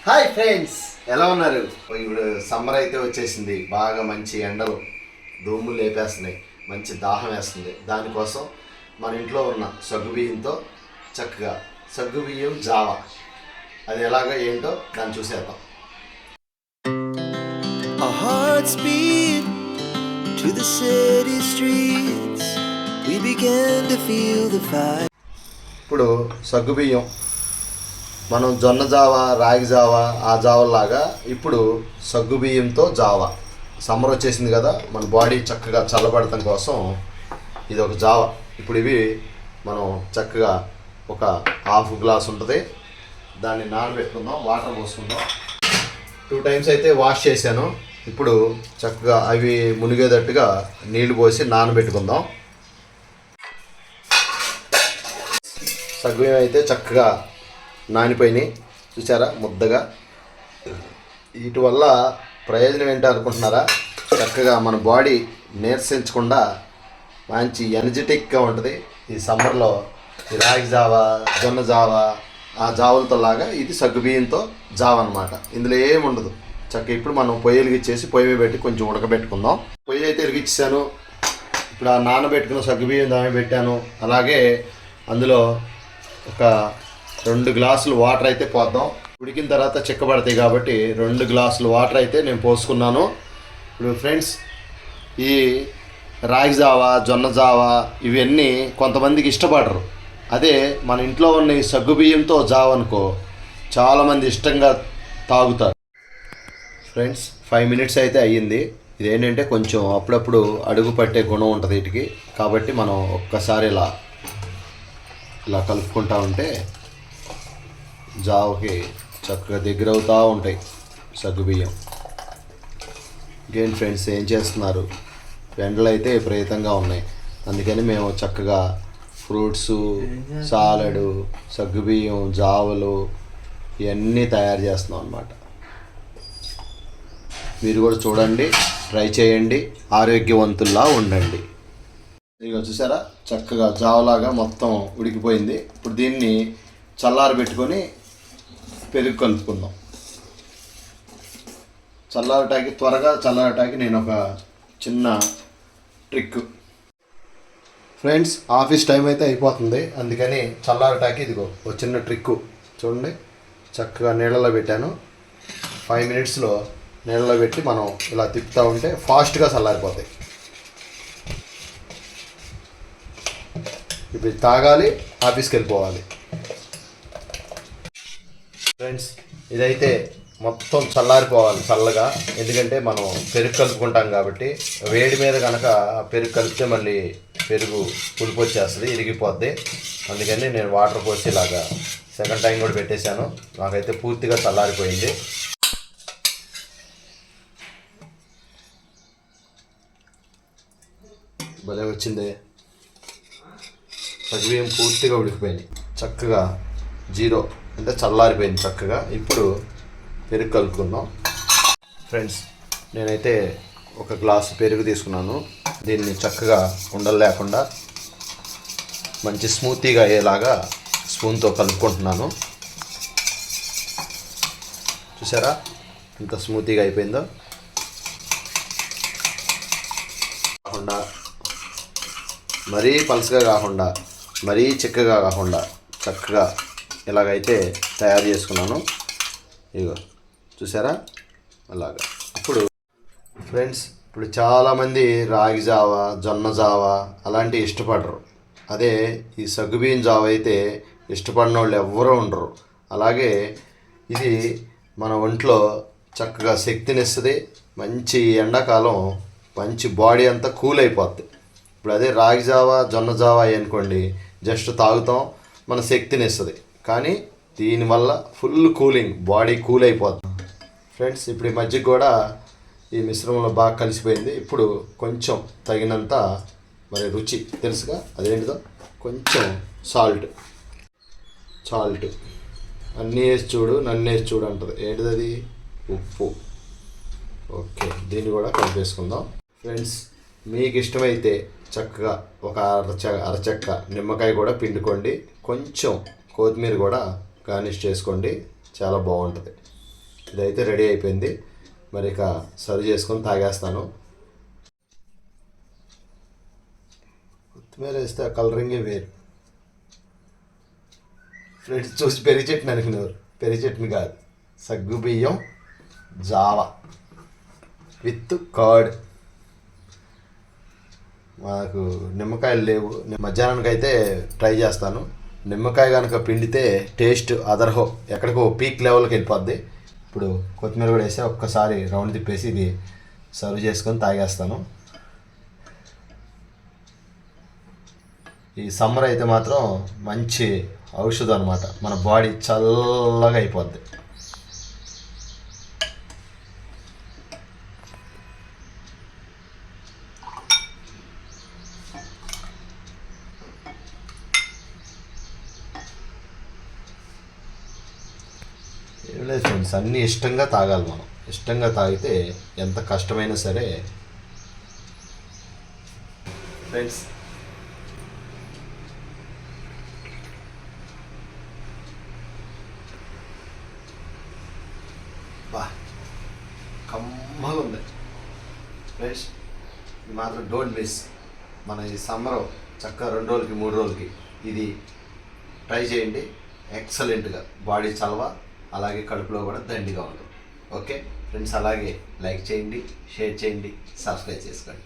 Hi friends, ఎలా ఉన్నారు? ఇప్పుడు సమ్మర్ అయితే వచ్చేసింది. బాగా మంచి ఎండలు దోములు లేపేస్తున్నాయి, మంచి దాహం వేస్తుంది. దానికోసం మన ఇంట్లో ఉన్న సగ్గుబియ్యంతో చక్కగా సగ్గుబియ్యం జావా, అది ఎలాగో ఏంటో దాన్ని చూసేద్దాం. Our hearts beat to the city streets. We began to feel the fire. ఇప్పుడు సగ్గుబియ్యం మనం జొన్న జావా, రాగి జావా, ఆ జావలాగా ఇప్పుడు సగ్గుబియ్యంతో జావా. సమ్మర్ వచ్చేసింది కదా, మన బాడీ చక్కగా చల్లబడటం కోసం ఇది ఒక జావా. ఇప్పుడు ఇవి మనం చక్కగా ఒక హాఫ్ గ్లాస్ ఉంటుంది, దాన్ని నానబెట్టుకుందాం. వాటర్ పోసుకుందాం. 2 times అయితే వాష్ చేశాను. ఇప్పుడు చక్కగా అవి మునిగేటట్టుగా నీళ్లు పోసి నానబెట్టుకుందాం. సగ్గుబియ్యం అయితే చక్కగా నానిపోయినాయి, చూసారా ముద్దగా. వీటి వల్ల ప్రయోజనం ఏంటో అనుకుంటున్నారా? చక్కగా మన బాడీ నీరసించకుండా మంచి ఎనర్జెటిక్గా ఉంటుంది. ఈ సమ్మర్లో ఈ రాగి జావా, జొన్న జావా, ఆ జావులతో లాగా ఇది సగ్గుబియ్యంతో జావ అనమాట. ఇందులో ఏమి ఉండదు. చక్కగా ఇప్పుడు మనం పొయ్యి వెలిగించేసి పొయ్యి మీద పెట్టి కొంచెం ఉడకబెట్టుకుందాం. పొయ్యి అయితే వెలిగించాను. ఇప్పుడు ఆ నానబెట్టుకున్న సగ్గుబియ్యం దాని పెట్టాను. అలాగే అందులో ఒక 2 గ్లాసులు వాటర్ అయితే పోద్దాం. ఉడికిన తర్వాత చిక్కబడతాయి కాబట్టి 2 గ్లాసులు వాటర్ అయితే నేను పోసుకున్నాను. ఇప్పుడు ఫ్రెండ్స్, ఈ రాగి జావా, జొన్న జావా ఇవన్నీ కొంతమందికి ఇష్టపడరు. అదే మన ఇంట్లో ఉన్న ఈ సగ్గుబియ్యంతో జావ అనుకో, చాలామంది ఇష్టంగా తాగుతారు. ఫ్రెండ్స్, 5 minutes అయితే అయ్యింది. ఇదేంటంటే కొంచెం అప్పుడప్పుడు అడుగు పట్టే గుణం ఉంటుంది వీటికి, కాబట్టి మనం ఒక్కసారి ఇలా కలుపుకుంటా ఉంటే జావకి చక్కగా దగ్గర అవుతూ ఉంటాయి సగ్గుబియ్యం. ఇంకేంటి ఫ్రెండ్స్, ఏం చేస్తున్నారు? ఎండలు అయితే విపరీతంగా ఉన్నాయి, అందుకని మేము చక్కగా ఫ్రూట్సు, సాలడు, సగ్గుబియ్యం, జావలు ఇవన్నీ తయారు చేస్తున్నాం అన్నమాట. మీరు కూడా చూడండి, ట్రై చేయండి, ఆరోగ్యవంతుల్లా ఉండండి. ఇదిగో చూసారా, చక్కగా జావలాగా మొత్తం ఉడికిపోయింది. ఇప్పుడు దీన్ని చల్లారబెట్టుకొని పెరుగు కలుపుకుందాం. త్వరగా చల్లారటానికి నేను ఒక చిన్న ట్రిక్. ఫ్రెండ్స్, ఆఫీస్ టైం అయితే అయిపోతుంది, అందుకని చల్లారటానికి ఇదిగో ఒక చిన్న ట్రిక్ చూడండి. చక్కగా నీళ్ళలో పెట్టాను. 5 minutesలో నీళ్ళలో పెట్టి మనం ఇలా తిప్పుతూ ఉంటే ఫాస్ట్గా చల్లారిపోతాయి. ఇప్పుడు తాగాలి, ఆఫీస్కి వెళ్ళిపోవాలి. ఫ్రెండ్స్, ఇదైతే మొత్తం చల్లారిపోవాలి చల్లగా, ఎందుకంటే మనం పెరుగు కలుపుకుంటాం కాబట్టి. వేడి మీద కనుక పెరుగు కలిపితే మళ్ళీ పెరుగు పులుపు వచ్చేస్తుంది, ఇరిగిపోద్ది. అందుకని నేను వాటర్ పోసి ఇలాగా సెకండ్ టైం కూడా పెట్టేశాను. నాకైతే పూర్తిగా చల్లారిపోయింది. భలే వచ్చింది. సగ్గుబియ్యం పూర్తిగా ఉడికిపోయింది, చక్కగా జీరో అంటే చల్లారిపోయింది చక్కగా. ఇప్పుడు పెరుగు కలుపుకుందాం. ఫ్రెండ్స్, నేనైతే ఒక గ్లాసు పెరుగు తీసుకున్నాను. దీన్ని చక్కగా ఉండలు లేకుండా మంచి స్మూతీగా అయ్యేలాగా స్పూన్తో కలుపుకుంటున్నాను. చూసారా ఎంత స్మూతీగా అయిపోయిందో. కాకుండా మరీ పలుచగా కాకుండా మరీ చిక్కగా కాకుండా చక్కగా ఇలాగైతే తయారు చేసుకున్నాను. ఇగో చూసారా అలాగా. ఇప్పుడు ఫ్రెండ్స్, ఇప్పుడు చాలామంది రాగి జావా, జొన్న జావా అలాంటివి ఇష్టపడరు. అదే ఈ సగ్గుబియ్యం జావ అయితే ఇష్టపడిన వాళ్ళు ఎవ్వరూ ఉండరు. అలాగే ఇది మన ఒంట్లో చక్కగా శక్తినిస్తుంది. మంచి ఎండాకాలం మంచి బాడీ అంతా కూల్ అయిపోద్ది. ఇప్పుడు అదే రాగి జావా, జొన్న జావా అనుకోండి, జస్ట్ తాగుతాం, మన శక్తిని ఇస్తుంది. కానీ దీనివల్ల ఫుల్ కూలింగ్, బాడీ కూల్ అయిపోతుంది. ఫ్రెండ్స్, ఇప్పుడు ఈ మధ్య కూడా ఈ మిశ్రమంలో బాగా కలిసిపోయింది. ఇప్పుడు కొంచెం తగినంత మరి రుచి తెలుసుగా అదేంటిదో, కొంచెం సాల్ట్ అన్నీ వేసి చూడు, నన్ను వేసి చూడు అంటుంది. ఏంటిది అది? ఉప్పు. ఓకే, దీన్ని కూడా కలిపేసుకుందాం. ఫ్రెండ్స్, మీకు ఇష్టమైతే చక్కగా ఒక అరచెక్క నిమ్మకాయ కూడా పిండుకోండి. కొంచెం కొత్తిమీర కూడా గార్నిష్ చేసుకోండి, చాలా బాగుంటుంది. ఇదైతే రెడీ అయిపోయింది. మరి ఇక సర్వ్ చేసుకొని తాగేస్తాను. కొత్తిమీర వేస్తే ఆ కలరింగే వేరు. ఫ్రెండ్స్ చూసి పెరిగి చట్నీ అనుకునేవారు. పెరిగి చట్నీ కాదు, సగ్గు బియ్యం జావా విత్ కర్డ్. మాకు నిమ్మకాయలు లేవు. మధ్యాహ్నానికి అయితే ట్రై చేస్తాను. నిమ్మకాయ కనుక పిండితే టేస్ట్ అదర్హో, ఎక్కడికో పీక్ లెవెల్కి వెళ్ళిపోద్ది. ఇప్పుడు కొత్తిమీర కూడా వేసి ఒక్కసారి రౌండ్ తిప్పేసి ఇది సర్వ్ చేసుకొని తాగేస్తాను. ఈ సమ్మర్ అయితే మాత్రం మంచి ఔషధం అనమాట. మన బాడీ చల్లగా అయిపోద్ది. ఏం లేదు ఫ్రెండ్స్, అన్నీ ఇష్టంగా తాగాలి మనం. ఇష్టంగా తాగితే ఎంత కష్టమైనా సరే. ఫ్రెండ్స్ బా కమ్మగా ఉంది ఫ్రెండ్స్. ఇది మాత్రం డోంట్ మిస్. మన ఈ సమ్మర్ చక్కగా 2 రోజులకి 3 రోజులకి ఇది ట్రై చేయండి. ఎక్సలెంట్గా బాడీ చలవ, అలాగే కడుపులో కూడా దండిగా ఉంటుంది. ఓకే ఫ్రెండ్స్, అలాగే లైక్ చేయండి, షేర్ చేయండి, సబ్స్క్రైబ్ చేసుకోండి.